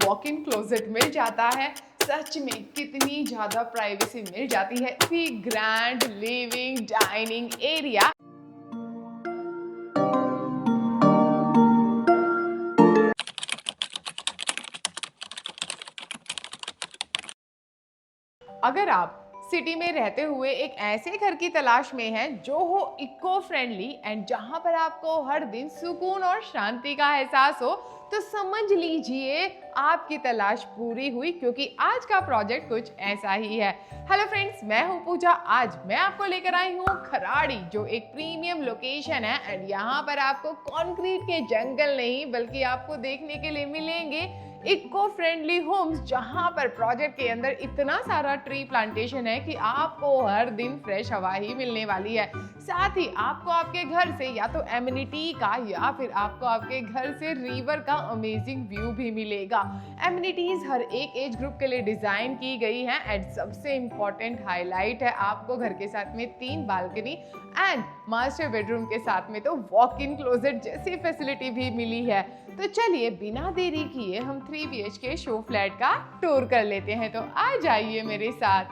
Walk in closet मिल जाता है। सच में कितनी ज्यादा प्राइवेसी मिल जाती है। काफी ग्रैंड लिविंग डाइनिंग एरिया। अगर आप सिटी में रहते हुए एक ऐसे घर की तलाश में हैं जो हो इको फ्रेंडली एंड जहां पर आपको हर दिन सुकून और शांति का एहसास हो, तो समझ लीजिए आपकी तलाश पूरी हुई, क्योंकि आज का प्रोजेक्ट कुछ ऐसा ही है। हेलो फ्रेंड्स, मैं हूं पूजा। आज मैं आपको लेकर आई हूं खराड़ी, जो एक प्रीमियम लोकेशन है एंड यहाँ पर आपको कंक्रीट के जंगल नहीं बल्कि आपको देखने के लिए मिलेंगे इको फ्रेंडली होम्स, जहां पर प्रोजेक्ट के अंदर इतना सारा ट्री प्लांटेशन है कि आपको हर दिन फ्रेश हवा ही मिलने वाली है। साथ ही आपको आपके घर से या तो एमिनिटी का या फिर आपको आपके घर से रिवर का अमेजिंग व्यू भी मिलेगा। एमिनिटीज हर एक एज ग्रुप के लिए डिजाइन की गई है एंड सबसे इंपॉर्टेंट हाईलाइट है आपको घर के साथ में 3 बालकनी एंड मास्टर बेडरूम के साथ में तो वॉक इन क्लोजेट जैसी फैसिलिटी भी मिली है। तो चलिए बिना देरी किए हम 3 BHK शो फ्लैट का टूर कर लेते हैं। तो आ जाइए मेरे साथ।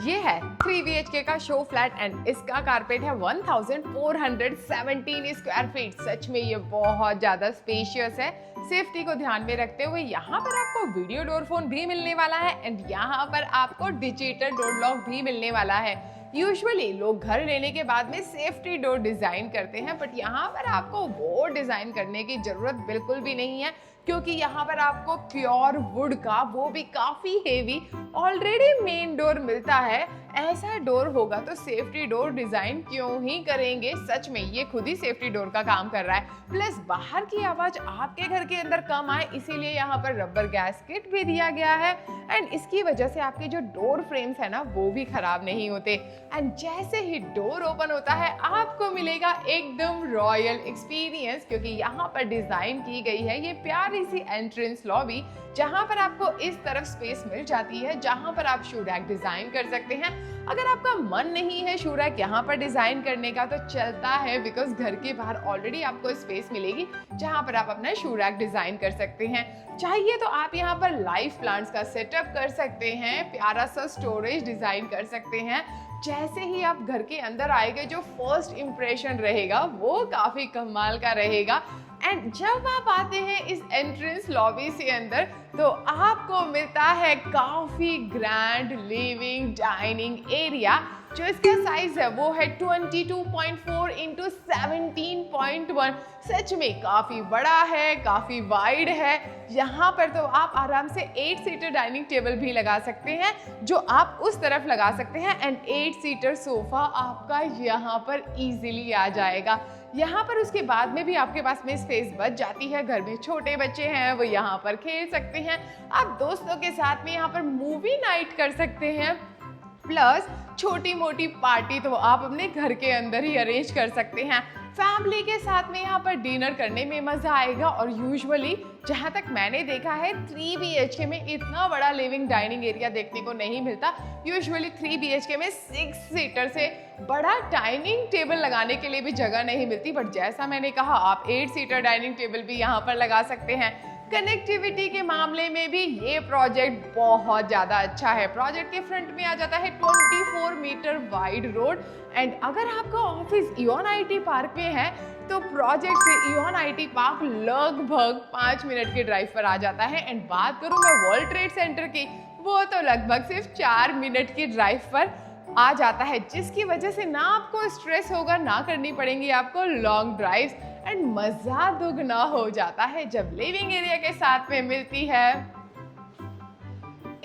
ये है 3 BHK का शो फ्लैट एंड इसका कारपेट है 1417 स्क्वायर फीट। सच में ये बहुत ज्यादा स्पेशियस है। सेफ्टी को ध्यान में रखते हुए यहाँ पर आपको वीडियो डोर फोन भी मिलने वाला है एंड यहाँ पर आपको डिजिटल डोर लॉक भी मिलने वाला है। यूजुअली लोग घर लेने के बाद में सेफ्टी डोर डिजाइन करते हैं, बट यहाँ पर आपको वो डिजाइन करने की जरूरत बिल्कुल भी नहीं है, क्योंकि यहाँ पर आपको प्योर वुड का, वो भी काफी हेवी, ऑलरेडी मेन डोर मिलता है। ऐसा डोर होगा तो सेफ्टी डोर डिजाइन क्यों ही करेंगे। सच में ये खुद ही सेफ्टी डोर का काम कर रहा है। प्लस बाहर की आवाज आपके घर के अंदर कम आए, इसीलिए यहाँ पर रबर गैस्केट भी दिया गया है एंड इसकी वजह से आपके जो डोर फ्रेम्स है ना, वो भी खराब नहीं होते। एंड जैसे ही डोर ओपन होता है आपको मिलेगा एकदम रॉयल एक्सपीरियंस, क्योंकि यहाँ पर डिजाइन की गई है ये प्यारी सी एंट्रेंस लॉबी, जहां पर आपको इस तरफ स्पेस मिल जाती है जहां पर आप शू रैक डिजाइन कर सकते हैं। अगर आपका मन नहीं है शू रैक यहाँ पर डिजाइन करने का तो चलता है, बिकॉज घर के बाहर ऑलरेडी आपको स्पेस मिलेगी जहां पर आप अपना शू रैक डिजाइन कर सकते हैं। चाहिए तो आप यहाँ पर लाइव प्लांट्स का सेटअप कर सकते हैं, प्यारा सा स्टोरेज डिजाइन कर सकते हैं। जैसे ही आप घर के अंदर आएंगे जो फर्स्ट इंप्रेशन रहेगा वो काफी कमाल का रहेगा। एंड जब आप आते हैं इस एंट्रेंस लॉबी से अंदर तो आपको मिलता है काफी ग्रैंड लिविंग डाइनिंग एरिया। जो इसका साइज है वो है 22.4 इंटू 17.1। सच में काफी बड़ा है, काफी वाइड है। यहाँ पर तो आप आराम से 8 सीटर डाइनिंग टेबल भी लगा सकते हैं, जो आप उस तरफ लगा सकते हैं एंड 8 सीटर सोफा आपका यहाँ पर इजीली आ जाएगा। यहाँ पर उसके बाद में भी आपके पास में स्पेस बच जाती है। घर में छोटे बच्चे हैं वो यहाँ पर खेल सकते हैं। आप दोस्तों के साथ में यहाँ पर मूवी नाइट कर सकते हैं। प्लस छोटी मोटी पार्टी तो आप अपने घर के अंदर ही अरेंज कर सकते हैं। फैमिली के साथ में यहाँ पर डिनर करने में मजा आएगा। और यूजुअली जहाँ तक मैंने देखा है 3 BHK में इतना बड़ा लिविंग डाइनिंग एरिया देखने को नहीं मिलता। यूजुअली 3 BHK में 6 सीटर से बड़ा डाइनिंग टेबल लगाने के लिए भी जगह नहीं मिलती, बट जैसा मैंने कहा आप 8 सीटर डाइनिंग टेबल भी यहाँ पर लगा सकते हैं। कनेक्टिविटी के मामले में भी ये प्रोजेक्ट बहुत ज़्यादा अच्छा है। प्रोजेक्ट के फ्रंट में आ जाता है 24 मीटर वाइड रोड एंड अगर आपका ऑफिस इओन IT पार्क में है तो प्रोजेक्ट से इओन IT पार्क लगभग 5 मिनट के ड्राइव पर आ जाता है। एंड बात करूँ मैं वर्ल्ड ट्रेड सेंटर की, वो तो लगभग सिर्फ 4 मिनट की ड्राइव पर आ जाता है, जिसकी वजह से ना आपको स्ट्रेस होगा, ना करनी पड़ेंगी आपको लॉन्ग ड्राइव्स एंड मजा दुगना हो जाता है जब लिविंग एरिया के साथ में मिलती है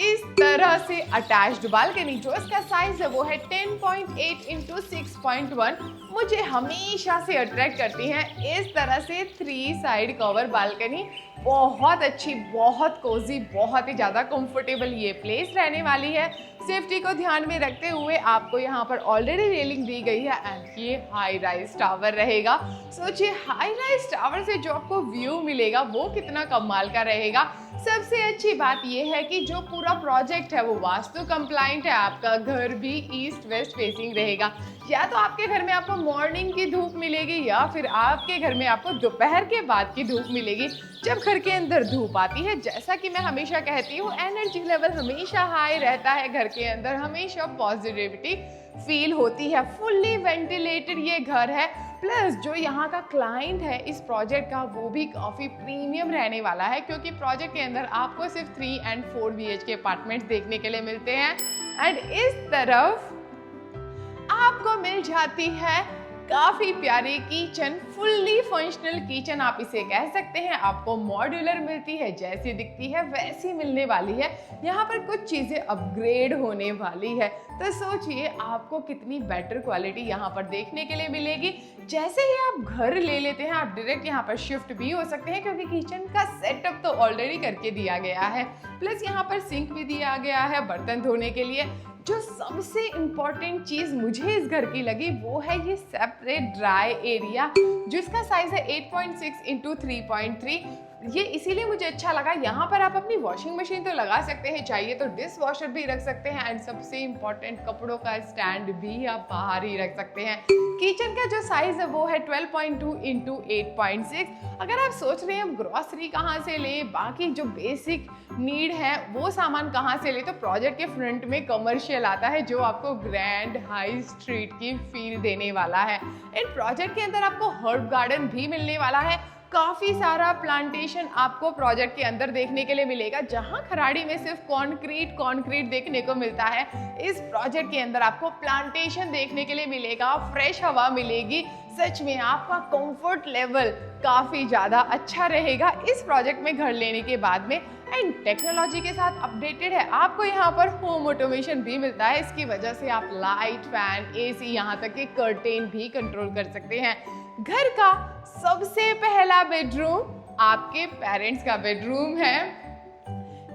इस तरह से अटैच्ड बालकनी। जो इसका साइज है वो है 10.8 इंटू 6.1। मुझे हमेशा से अट्रैक्ट करती है इस तरह से 3 साइड कवर बालकनी। बहुत अच्छी, बहुत कोजी, बहुत ही ज़्यादा कंफर्टेबल ये प्लेस रहने वाली है। सेफ्टी को ध्यान में रखते हुए आपको यहाँ पर ऑलरेडी रेलिंग दी गई है एंड ये हाई राइज टावर रहेगा। सोचिए हाई राइज टावर से जो आपको व्यू मिलेगा वो कितना कमाल का रहेगा। सबसे अच्छी बात यह है कि जो पूरा प्रोजेक्ट है वो वास्तु कंप्लाइंट है। आपका घर भी ईस्ट वेस्ट फेसिंग रहेगा। या तो आपके घर में आपको मॉर्निंग की धूप मिलेगी या फिर आपके घर में आपको दोपहर के बाद की धूप मिलेगी। जब घर के अंदर धूप आती है, जैसा कि मैं हमेशा कहती हूँ, एनर्जी लेवल हमेशा हाई रहता है। घर के अंदर हमेशा पॉजिटिविटी फील होती है। फुल्ली वेंटिलेटेड ये घर है, प्लस जो यहाँ का क्लाइंट है इस प्रोजेक्ट का वो भी काफ़ी प्रीमियम रहने वाला है, क्योंकि प्रोजेक्ट के अंदर आपको सिर्फ 3 and 4 BHK अपार्टमेंट्स देखने के लिए मिलते हैं। एंड इस तरफ आपको मिल जाती है काफी प्यारी किचन, फुल्ली फंक्शनल किचन आप इसे कह सकते हैं। आपको मॉड्यूलर मिलती है, जैसी दिखती है वैसी मिलने वाली है। यहाँ पर कुछ चीजें अपग्रेड होने वाली है, तो सोचिए आपको कितनी बेटर क्वालिटी यहाँ पर देखने के लिए मिलेगी। जैसे ही आप घर ले लेते हैं, आप डायरेक्ट यहाँ पर शिफ्ट भी हो सकते हैं, क्योंकि किचन का सेटअप तो ऑलरेडी करके दिया गया है। प्लस यहाँ पर सिंक भी दिया गया है बर्तन धोने के लिए। जो सबसे इम्पॉर्टेंट चीज़ मुझे इस घर की लगी वो है ये सेपरेट ड्राई एरिया, जिसका साइज है 8.6 × 3.3। ये इसीलिए मुझे अच्छा लगा। यहाँ पर आप अपनी वॉशिंग मशीन तो लगा सकते हैं, चाहिए तो डिश वॉशर भी रख सकते हैं, एंड सबसे इम्पॉर्टेंट कपड़ों का स्टैंड भी आप बाहर ही रख सकते हैं। किचन का जो साइज है वो है 12.2 × 8.6। अगर आप सोच रहे हैं ग्रॉसरी कहाँ से लें, बाकी जो बेसिक नीड है वो सामान कहाँ से लें, तो प्रोजेक्ट के फ्रंट में कमर्शियल आता है, जो आपको ग्रैंड हाई स्ट्रीट की फील देने वाला है। इन प्रोजेक्ट के अंदर आपको हर्ब गार्डन भी मिलने वाला है। काफ़ी सारा प्लांटेशन आपको प्रोजेक्ट के अंदर देखने के लिए मिलेगा। जहां खराड़ी में सिर्फ कंक्रीट देखने को मिलता है, इस प्रोजेक्ट के अंदर आपको प्लांटेशन देखने के लिए मिलेगा, फ्रेश हवा मिलेगी। सच में आपका कंफर्ट लेवल काफ़ी ज़्यादा अच्छा रहेगा इस प्रोजेक्ट में घर लेने के बाद में। एंड टेक्नोलॉजी के साथ अपडेटेड है। आपको यहाँ पर होम ऑटोमेशन भी मिलता है, इसकी वजह से आप लाइट, फैन, AC, यहाँ तक कि कर्टेन भी कंट्रोल कर सकते हैं। घर का सबसे पहला बेडरूम आपके पेरेंट्स का बेडरूम है,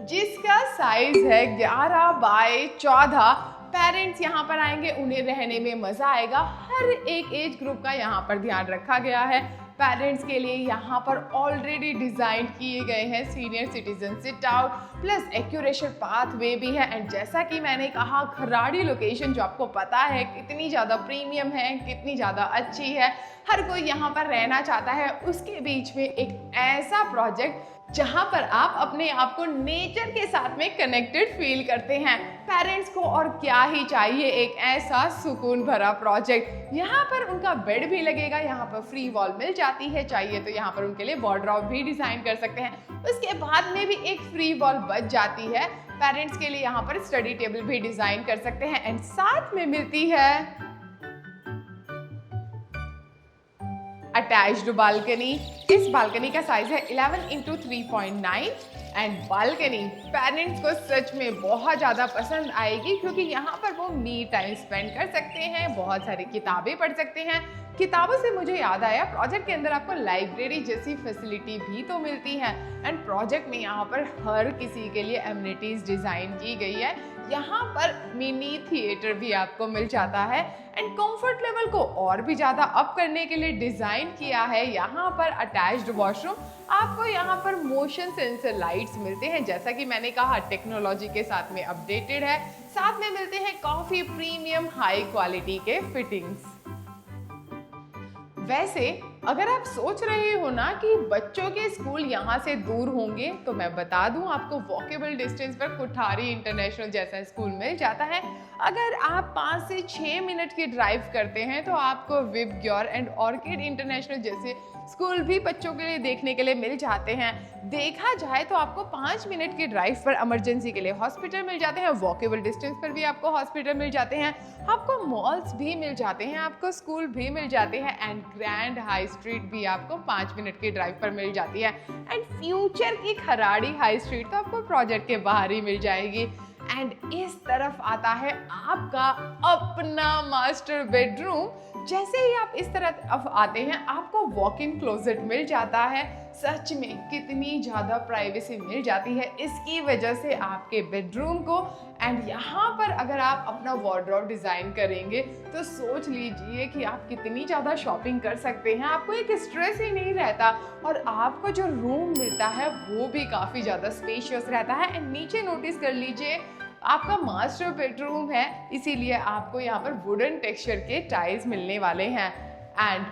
जिसका साइज है 11/14। पेरेंट्स यहाँ पर आएंगे, उन्हें रहने में मजा आएगा। हर एक एज ग्रुप का यहाँ पर ध्यान रखा गया है। पेरेंट्स के लिए यहाँ पर ऑलरेडी डिजाइन किए गए हैं senior citizen sit out, plus एक्यूरेशन पाथवे भी है। एंड जैसा कि मैंने कहा, खराड़ी लोकेशन जो आपको पता है कितनी ज़्यादा प्रीमियम है, कितनी ज़्यादा अच्छी है, हर कोई यहाँ पर रहना चाहता है। उसके बीच में एक ऐसा प्रोजेक्ट जहां पर आप अपने आप को नेचर के साथ में कनेक्टेड फील करते हैं। पेरेंट्स को और क्या ही चाहिए, एक ऐसा सुकून भरा प्रोजेक्ट। यहाँ पर उनका बेड भी लगेगा, यहाँ पर फ्री वॉल मिल जाती है, चाहिए तो यहाँ पर उनके लिए वार्डरोब भी डिजाइन कर सकते हैं। उसके बाद में भी एक फ्री वॉल बच जाती है। पेरेंट्स के लिए यहाँ पर स्टडी टेबल भी डिजाइन कर सकते हैं। एंड साथ में मिलती है अटैच्ड बालकनी। इस बालकनी का साइज है 11 × 3.9। एंड बालकनी पेरेंट्स को सच में बहुत ज़्यादा पसंद आएगी, क्योंकि यहाँ पर वो मी टाइम स्पेंड कर सकते हैं, बहुत सारी किताबें पढ़ सकते हैं। किताबों से मुझे याद आया, प्रोजेक्ट के अंदर आपको लाइब्रेरी जैसी फैसिलिटी भी तो मिलती है। एंड प्रोजेक्ट में यहाँ पर हर किसी के लिए एमिनिटीज डिज़ाइन की गई है। यहाँ पर मिनी थिएटर भी आपको मिल जाता है। एंड कंफर्ट लेवल को और भी ज़्यादा अप करने के लिए डिज़ाइन किया है यहाँ पर अटैच्ड वॉशरूम। आपको यहाँ पर मोशन सेंसर लाइट्स मिलते हैं, जैसा कि मैंने कहा टेक्नोलॉजी के साथ में अपडेटेड है। साथ में मिलते हैं काफ़ी प्रीमियम हाई क्वालिटी के फिटिंग्स। वैसे अगर आप सोच रहे हो ना कि बच्चों के स्कूल यहाँ से दूर होंगे, तो मैं बता दूं आपको वॉकेबल डिस्टेंस पर कुठारी इंटरनेशनल जैसा स्कूल मिल जाता है। अगर आप 5 से 6 मिनट की ड्राइव करते हैं तो आपको विबग्योर एंड ऑर्किड इंटरनेशनल जैसे स्कूल भी बच्चों के लिए देखने के लिए मिल जाते हैं। देखा जाए तो आपको 5 मिनट की ड्राइव पर इमरजेंसी के लिए हॉस्पिटल मिल जाते हैं, वॉकेबल डिस्टेंस पर भी आपको हॉस्पिटल मिल जाते हैं, आपको मॉल्स भी मिल जाते हैं, आपको स्कूल भी मिल जाते हैं। एंड ग्रैंड हाई स्ट्रीट भी आपको 5 मिनट की ड्राइव पर मिल जाती है। एंड फ्यूचर की खराड़ी हाई स्ट्रीट तो आपको प्रोजेक्ट के बाहर ही मिल जाएगी। एंड इस तरफ आता है आपका अपना मास्टर बेडरूम। जैसे ही आप इस तरफ आते हैं, आपको वॉक इन क्लोजेट मिल जाता है। सच में कितनी ज़्यादा प्राइवेसी मिल जाती है इसकी वजह से आपके बेडरूम को। एंड यहाँ पर अगर आप अपना वार्डरोब डिज़ाइन करेंगे तो सोच लीजिए कि आप कितनी ज़्यादा शॉपिंग कर सकते हैं, आपको एक स्ट्रेस ही नहीं रहता और आपको जो रूम मिलता है वो भी काफ़ी ज़्यादा स्पेशियस रहता है। एंड नीचे नोटिस कर लीजिए आपका मास्टर बेडरूम है, इसीलिए आपको यहाँ पर वुडन टेक्सचर के टाइल्स मिलने वाले हैं। एंड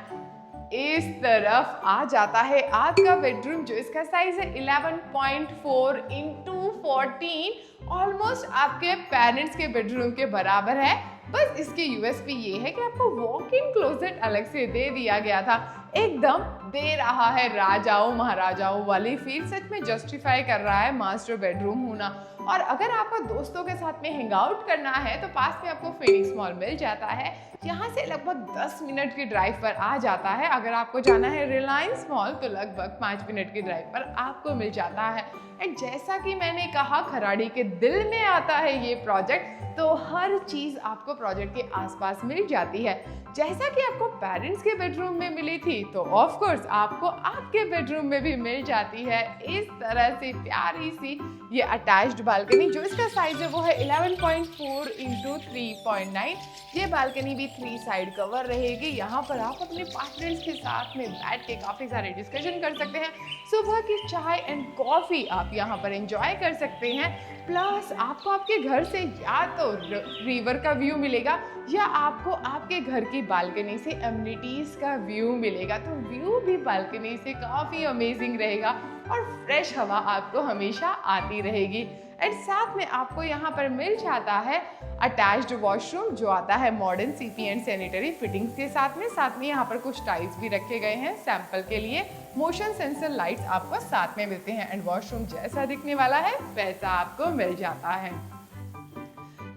इस तरफ आ जाता है आपका बेडरूम जो इसका साइज है 11.4 इंटू 14, ऑलमोस्ट आपके पेरेंट्स के बेडरूम के बराबर है। बस इसके यूएसपी ये है कि आपको वॉक इन क्लोजेट अलग से दे दिया गया था, एकदम दे रहा है राजाओं महाराजाओं वाली फील, सच में जस्टिफाई कर रहा है मास्टर बेडरूम होना। और अगर आपको दोस्तों के साथ में हैंग आउट करना है तो पास में आपको फीनिक्स मॉल मिल जाता है, यहाँ से लगभग 10 मिनट की ड्राइव पर आ जाता है। अगर आपको जाना है रिलायंस मॉल तो लगभग 5 मिनट की ड्राइव पर आपको मिल जाता है। एंड जैसा कि मैंने कहा खराड़ी के दिल में आता है ये प्रोजेक्ट, तो हर चीज़ आपको प्रोजेक्ट के आसपास मिल जाती है। जैसा कि आपको पेरेंट्स के बेडरूम में मिली थी तो ऑफ कोर्स आपको आपके बेडरूम में भी मिल जाती है इस तरह से प्यारी सी ये अटैच्ड बालकनी जो इसका साइज है वो है 11.4 इंटू 3.9। ये बालकनी भी 3 साइड कवर रहेगी। यहाँ पर आप अपने पार्टनर्स के साथ में बैठ के काफ़ी सारे डिस्कशन कर सकते हैं। सुबह की चाय एंड कॉफ़ी आप यहाँ पर एंजॉय कर सकते हैं। प्लस आपको आपके घर से या तो रिवर का व्यू मिलेगा या आपको आपके घर की बालकनी से एमिनिटीज़ का व्यू मिलेगा। तो व्यू भी बालकनी से काफ़ी अमेजिंग रहेगा और फ्रेश हवा आपको हमेशा आती रहेगी। एंड साथ में आपको यहाँ पर मिल जाता है अटैच्ड वॉशरूम जो आता है modern CP and sanitary fittings के साथ में यहाँ पर कुछ टाइल्स भी रखे गए हैं सैंपल के लिए। मोशन सेंसर लाइट्स आपको साथ में मिलते हैं एंड वॉशरूम जैसा दिखने वाला है वैसा आपको मिल जाता है।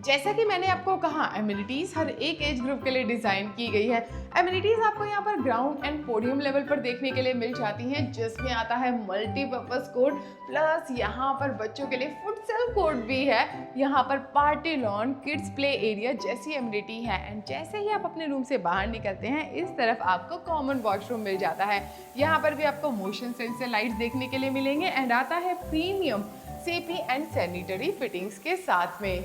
जैसा कि मैंने आपको कहा एमिनिटीज़ हर एक एज ग्रुप के लिए डिज़ाइन की गई है। एमिनिटीज़ आपको यहाँ पर ग्राउंड एंड पोडियम लेवल पर देखने के लिए मिल जाती हैं, जिसमें आता है मल्टीपर्पज़ कोर्ट, प्लस यहाँ पर बच्चों के लिए फुटसल कोर्ट भी है। यहाँ पर party lawn, kids play area जैसी एमिनिटी है। एंड जैसे ही आप अपने रूम से बाहर निकलते हैं इस तरफ आपको कॉमन वॉशरूम मिल जाता है। यहाँ पर भी आपको मोशन सेंसर लाइट्स देखने के लिए मिलेंगे एंड आता है premium CP and sanitary fittings के साथ में।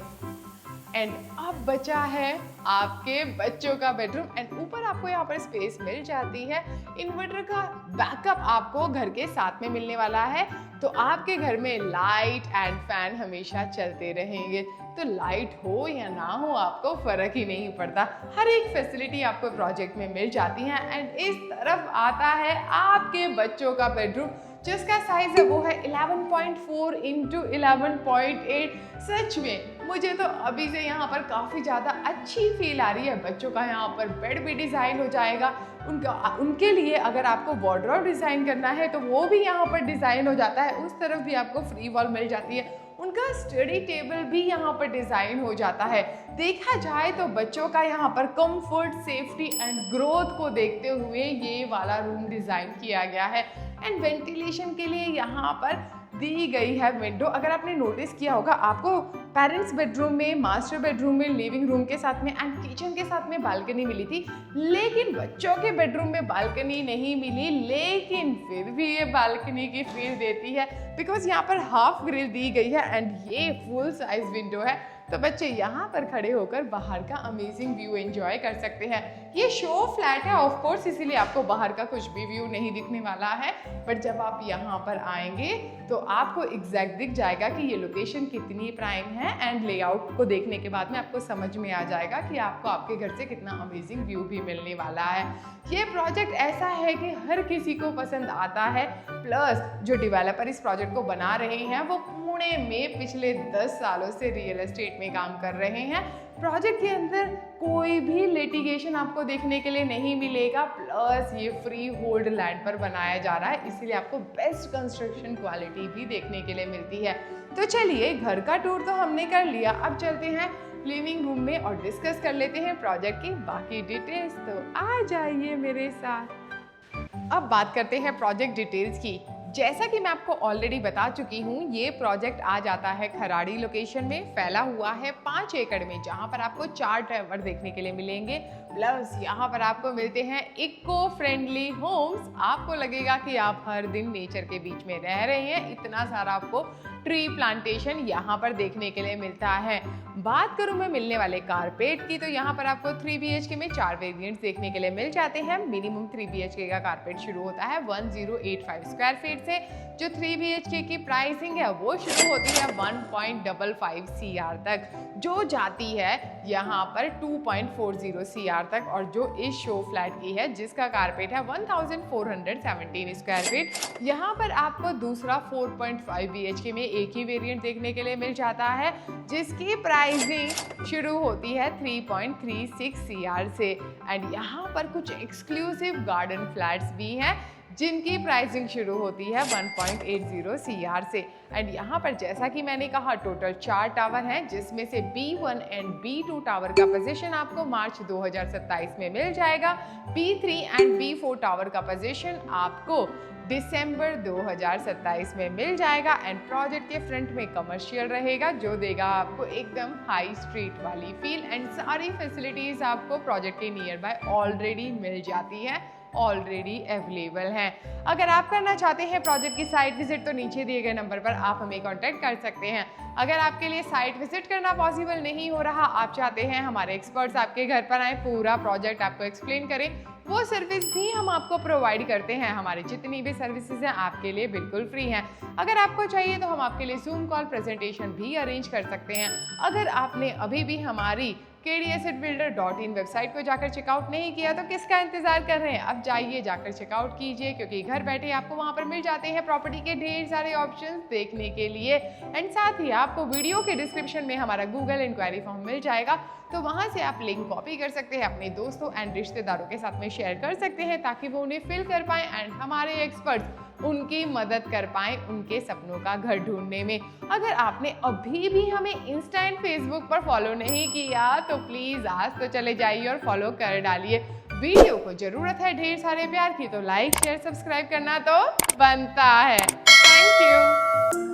एंड अब बचा है आपके बच्चों का बेडरूम एंड ऊपर आपको यहाँ पर स्पेस मिल जाती है। इन्वर्टर का बैकअप आपको घर के साथ में मिलने वाला है, तो आपके घर में लाइट एंड फैन हमेशा चलते रहेंगे। तो लाइट हो या ना हो आपको फर्क ही नहीं पड़ता, हर एक फैसिलिटी आपको प्रोजेक्ट में मिल जाती है। एंड इस तरफ आता है आपके बच्चों का बेडरूम जिसका साइज है वो है 11.4 इंटू 11.8। सच में मुझे तो अभी से यहाँ पर काफ़ी ज़्यादा अच्छी फील आ रही है। बच्चों का यहाँ पर बेड भी डिज़ाइन हो जाएगा, उनके लिए अगर आपको वार्डरोब डिज़ाइन करना है तो वो भी यहाँ पर डिज़ाइन हो जाता है। उस तरफ भी आपको फ्री वॉल मिल जाती है, उनका स्टडी टेबल भी यहाँ पर डिज़ाइन हो जाता है। देखा जाए तो बच्चों का यहाँ पर कंफर्ट, सेफ्टी एंड ग्रोथ को देखते हुए ये वाला रूम डिज़ाइन किया गया है। एंड वेंटिलेशन के लिए यहाँ पर दी गई है विंडो। अगर आपने नोटिस किया होगा आपको पेरेंट्स बेडरूम में, मास्टर बेडरूम में, लिविंग रूम के साथ में एंड किचन के साथ में बालकनी मिली थी, लेकिन बच्चों के बेडरूम में बालकनी नहीं मिली। लेकिन फिर भी ये बालकनी की फील देती है बिकॉज यहाँ पर हाफ ग्रिल दी गई है एंड ये फुल साइज विंडो है, तो बच्चे यहाँ पर खड़े होकर बाहर का अमेजिंग व्यू एंजॉय कर सकते हैं। ये शो फ्लैट है ऑफ कोर्स, इसीलिए आपको बाहर का कुछ भी व्यू नहीं दिखने वाला है, बट जब आप यहाँ पर आएंगे तो आपको एग्जैक्ट दिख जाएगा कि ये लोकेशन कितनी प्राइम है। एंड लेआउट को देखने के बाद में आपको समझ में आ जाएगा कि आपको आपके घर से कितना अमेजिंग व्यू भी मिलने वाला है। ये प्रोजेक्ट ऐसा है कि हर किसी को पसंद आता है। प्लस जो डेवलपर इस प्रोजेक्ट को बना रहे हैं वो पुणे में पिछले 10 सालों से रियल एस्टेट में काम कर रहे हैं। प्रोजेक्ट के अंदर कोई भी लिटिगेशन आपको देखने के लिए नहीं मिलेगा। प्लस ये फ्री होल्ड लैंड पर बनाया जा रहा है, इसीलिए आपको बेस्ट कंस्ट्रक्शन क्वालिटी भी देखने के लिए मिलती है। तो चलिए, घर का टूर तो हमने कर लिया, अब चलते हैं लिविंग रूम में और डिस्कस कर लेते हैं प्रोजेक्ट की बाकी डिटेल्स। तो आ जाइए मेरे साथ। अब बात करते हैं प्रोजेक्ट डिटेल्स की। जैसा कि मैं आपको ऑलरेडी बता चुकी हूँ, ये प्रोजेक्ट आ जाता है खराड़ी लोकेशन में, फैला हुआ है 5 एकड़ में, जहाँ पर आपको 4 टावर देखने के लिए मिलेंगे। प्लस यहाँ पर आपको मिलते हैं इको फ्रेंडली होम्स। आपको लगेगा कि आप हर दिन नेचर के बीच में रह रहे हैं, इतना सारा आपको ट्री प्लांटेशन यहाँ पर देखने के लिए मिलता है। बात करूँ मैं मिलने वाले कारपेट की, तो यहाँ पर आपको 3 BHK में 4 वेरिएंट्स देखने के लिए मिल जाते हैं। मिनिमम 3 BHK का कारपेट शुरू होता है 1085 स्क्वायर फीट से। जो 3 BHK की प्राइसिंग है वो शुरू होती है 1.55 CR तक, जो जाती है यहाँ पर 2.40 CR तक। और जो इस शो फ्लैट की है, जिसका कारपेट है 1417 स्क्वायर फीट, यहाँ पर आपको दूसरा 4.5 BHK में एक ही वेरिएंट देखने के लिए मिल जाता है, जिसकी प्राइसिंग शुरू होती है 3.36 CR से। एंड यहाँ पर कुछ एक्सक्लूसिव गार्डन फ्लैट्स भी हैं, जिनकी प्राइसिंग शुरू होती है 1.80 CR से। एंड यहाँ पर जैसा कि मैंने कहा, टोटल 4 टावर हैं, जिसमें से B1 एंड B2 टावर का पोजीशन आपको मार्च 2027 में मिल जाएगा। B3 एंड B4 टावर का पोजीशन आपको दिसंबर 2027 में मिल जाएगा। एंड प्रोजेक्ट के फ्रंट में कमर्शियल रहेगा, जो देगा आपको एकदम हाई स्ट्रीट वाली फील। एंड सारी फैसिलिटीज आपको प्रोजेक्ट के नियर बाय ऑलरेडी मिल जाती है, ऑलरेडी अवेलेबल हैं। अगर आप करना चाहते हैं प्रोजेक्ट की साइट विजिट, तो नीचे दिए गए नंबर पर आप हमें कांटेक्ट कर सकते हैं। अगर आपके लिए साइट विजिट करना पॉसिबल नहीं हो रहा, आप चाहते हैं हमारे एक्सपर्ट्स आपके घर पर आए, पूरा प्रोजेक्ट आपको एक्सप्लेन करें, वो सर्विस भी हम आपको प्रोवाइड करते हैं। हमारी जितनी भी सर्विसेज हैं आपके लिए बिल्कुल फ्री हैं। अगर आपको चाहिए तो हम आपके लिए जूम कॉल प्रेजेंटेशन भी अरेंज कर सकते हैं। अगर आपने अभी भी हमारी kdassetbuilder.in वेबसाइट को जाकर चेकआउट नहीं किया, तो किसका इंतजार कर रहे हैं? अब जाइए, जाकर चेकआउट कीजिए, क्योंकि घर बैठे आपको वहां पर मिल जाते हैं प्रॉपर्टी के ढेर सारे ऑप्शंस देखने के लिए। एंड साथ ही आपको वीडियो के डिस्क्रिप्शन में हमारा गूगल इंक्वायरी फॉर्म मिल जाएगा, तो वहां से आप लिंक कॉपी कर सकते हैं, अपने दोस्तों एंड रिश्तेदारों के साथ में शेयर कर सकते हैं, ताकि वो उन्हें फिल कर पाएं एंड हमारे एक्सपर्ट्स उनकी मदद कर पाएं उनके सपनों का घर ढूंढने में। अगर आपने अभी भी हमें इंस्टा एंड फेसबुक पर फॉलो नहीं किया, तो प्लीज आज तो चले जाइए और फॉलो कर डालिए। वीडियो को जरूरत है ढेर सारे प्यार की, तो लाइक शेयर सब्सक्राइब करना तो बनता है। Thank you.